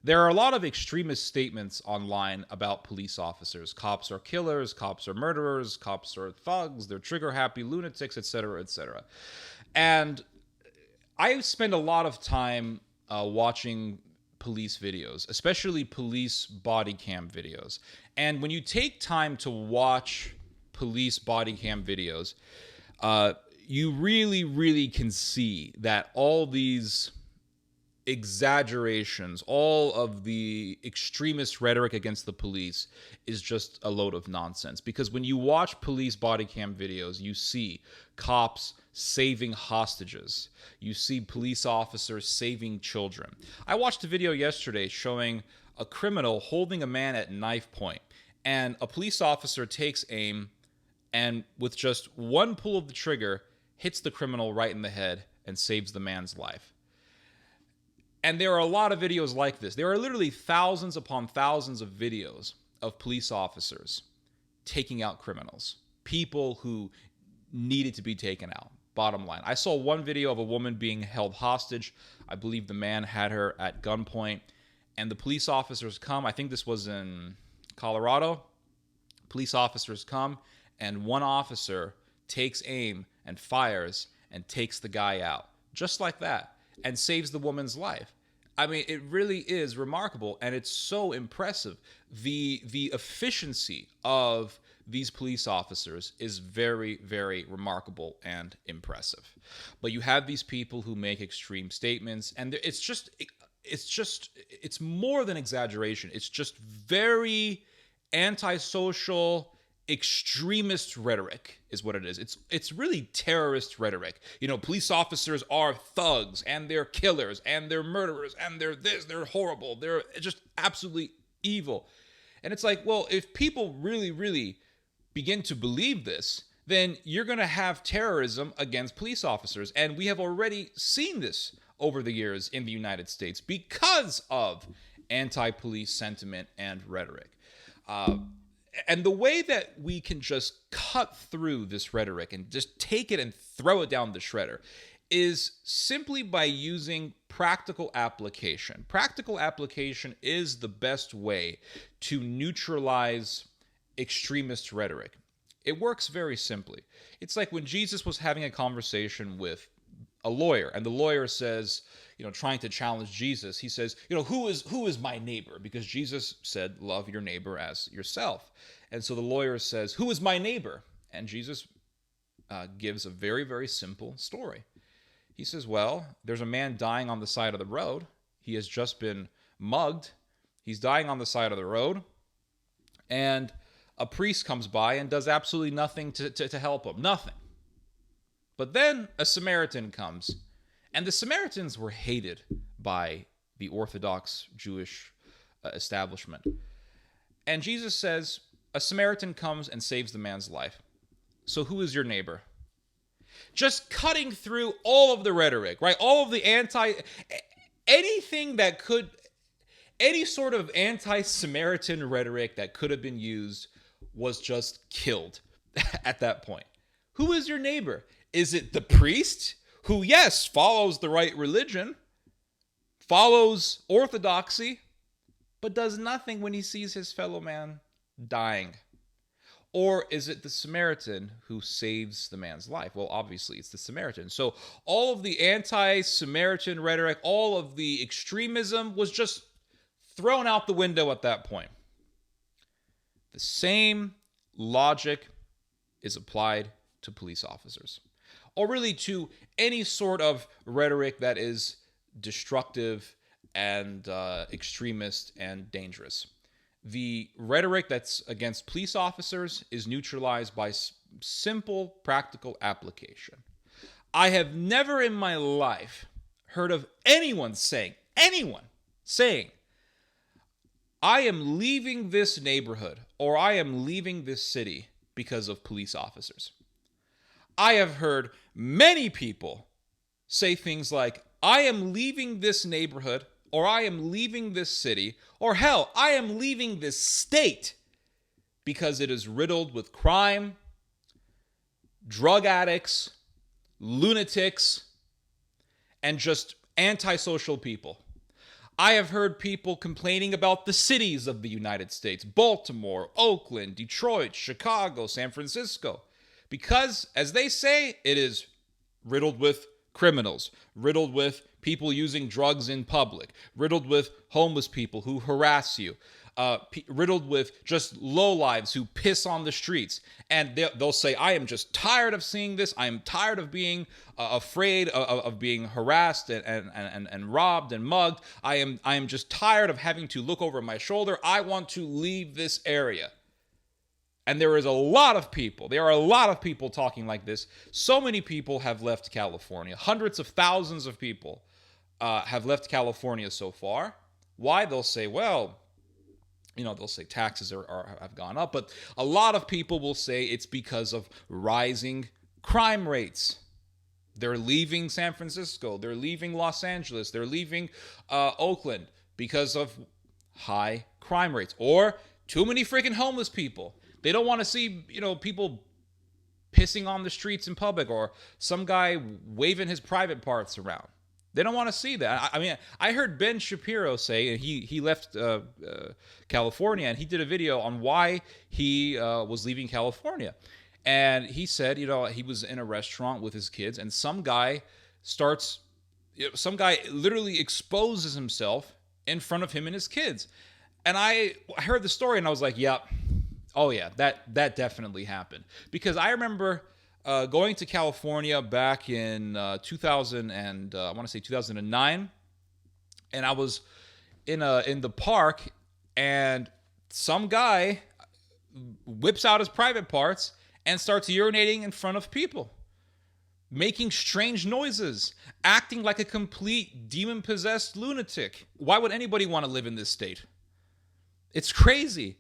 There are a lot of extremist statements online about police officers. Cops are killers, cops are murderers, cops are thugs, they're trigger happy lunatics, etc., etc. And I spend a lot of time watching police videos, especially police body cam videos. And when you take time to watch police body cam videos, you really, really can see that all these exaggerations, all of the extremist rhetoric against the police is just a load of nonsense. Because when you watch police body cam videos, you see cops saving hostages. You see police officers saving children. I watched a video yesterday showing a criminal holding a man at knife point, and a police officer takes aim and with just one pull of the trigger hits the criminal right in the head and saves the man's life. And there are a lot of videos like this. There are literally thousands upon thousands of videos of police officers taking out criminals, people who needed to be taken out. Bottom line. I saw one video of a woman being held hostage. I believe the man had her at gunpoint. And the police officers come. I think this was in Colorado. Police officers come, and one officer takes aim and fires and takes the guy out. Just like that. And saves the woman's life. I mean, it really is remarkable, and it's so impressive. The efficiency of these police officers is very, very remarkable and impressive. But you have these people who make extreme statements, and it's more than exaggeration. It's just very antisocial, extremist rhetoric is what it is. It's really terrorist rhetoric. You know, police officers are thugs and they're killers and they're murderers and they're horrible. They're just absolutely evil. And it's like, well, if people really, really begin to believe this, then you're going to have terrorism against police officers. And we have already seen this over the years in the United States because of anti-police sentiment and rhetoric. And the way that we can just cut through this rhetoric and just take it and throw it down the shredder is simply by using practical application. Practical application is the best way to neutralize extremist rhetoric. It works very simply. It's like when Jesus was having a conversation with a lawyer, and the lawyer says, trying to challenge Jesus, he says, who is my neighbor? Because Jesus said, love your neighbor as yourself. And so the lawyer says, who is my neighbor? And Jesus gives a very, very simple story. He says, well, there's a man dying on the side of the road. He has just been mugged. He's dying on the side of the road. And a priest comes by and does absolutely nothing to help him. Nothing. But then a Samaritan comes. And the Samaritans were hated by the Orthodox Jewish establishment. And Jesus says, a Samaritan comes and saves the man's life. So who is your neighbor? Just cutting through all of the rhetoric, right? All of the any sort of anti-Samaritan rhetoric that could have been used was just killed at that point. Who is your neighbor? Is it the priest who, yes, follows the right religion, follows orthodoxy, but does nothing when he sees his fellow man dying? Or is it the Samaritan who saves the man's life? Well, obviously, it's the Samaritan. So all of the anti-Samaritan rhetoric, all of the extremism was just thrown out the window at that point. The same logic is applied to police officers, or really to any sort of rhetoric that is destructive and extremist and dangerous. The rhetoric that's against police officers is neutralized by simple, practical application. I have never in my life heard of anyone saying, I am leaving this neighborhood or I am leaving this city because of police officers. I have heard many people say things like, I am leaving this neighborhood or I am leaving this city, or hell, I am leaving this state because it is riddled with crime, drug addicts, lunatics, and just antisocial people. I have heard people complaining about the cities of the United States: Baltimore, Oakland, Detroit, Chicago, San Francisco. Because, as they say, it is riddled with criminals, riddled with people using drugs in public, riddled with homeless people who harass you, riddled with just lowlives who piss on the streets. And they'll say, I am just tired of seeing this. I am tired of being afraid of being harassed and robbed and mugged. I am just tired of having to look over my shoulder. I want to leave this area. And there are a lot of people talking like this. So many people have left California. Hundreds of thousands of people have left California so far. Why? They'll say, well, they'll say taxes have gone up, but a lot of people will say it's because of rising crime rates. They're leaving San Francisco. They're leaving Los Angeles. They're leaving Oakland because of high crime rates or too many freaking homeless people. They don't want to see, people pissing on the streets in public or some guy waving his private parts around. They don't want to see that. I mean, I heard Ben Shapiro say, he left California, and he did a video on why he was leaving California. And he said, he was in a restaurant with his kids, and some guy literally exposes himself in front of him and his kids. And I heard the story, and I was like, yeah. Oh, yeah, that definitely happened. Because I remember going to California back in 2009, and I was in the park, and some guy whips out his private parts and starts urinating in front of people, making strange noises, acting like a complete demon-possessed lunatic. Why would anybody want to live in this state? It's crazy.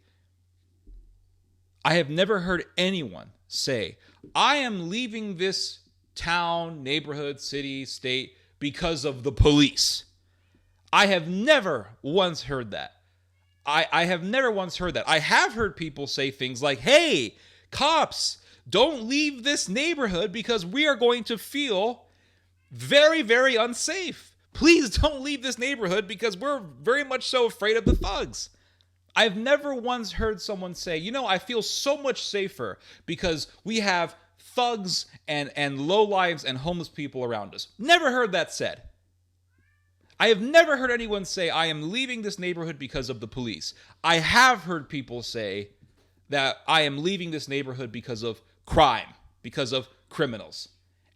I have never heard anyone say, I am leaving this town, neighborhood, city, state because of the police. I have never once heard that. I have never once heard that. I have heard people say things like, hey, cops, don't leave this neighborhood because we are going to feel very, very unsafe. Please don't leave this neighborhood because we're very much so afraid of the thugs. I've never once heard someone say, I feel so much safer because we have thugs and lowlives and homeless people around us. Never heard that said. I have never heard anyone say, I am leaving this neighborhood because of the police. I have heard people say that I am leaving this neighborhood because of crime, because of criminals.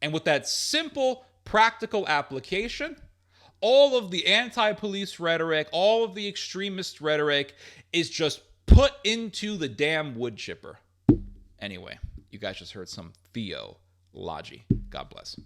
And with that simple, practical application, all of the anti-police rhetoric, all of the extremist rhetoric is just put into the damn wood chipper. Anyway, you guys just heard some theology. God bless.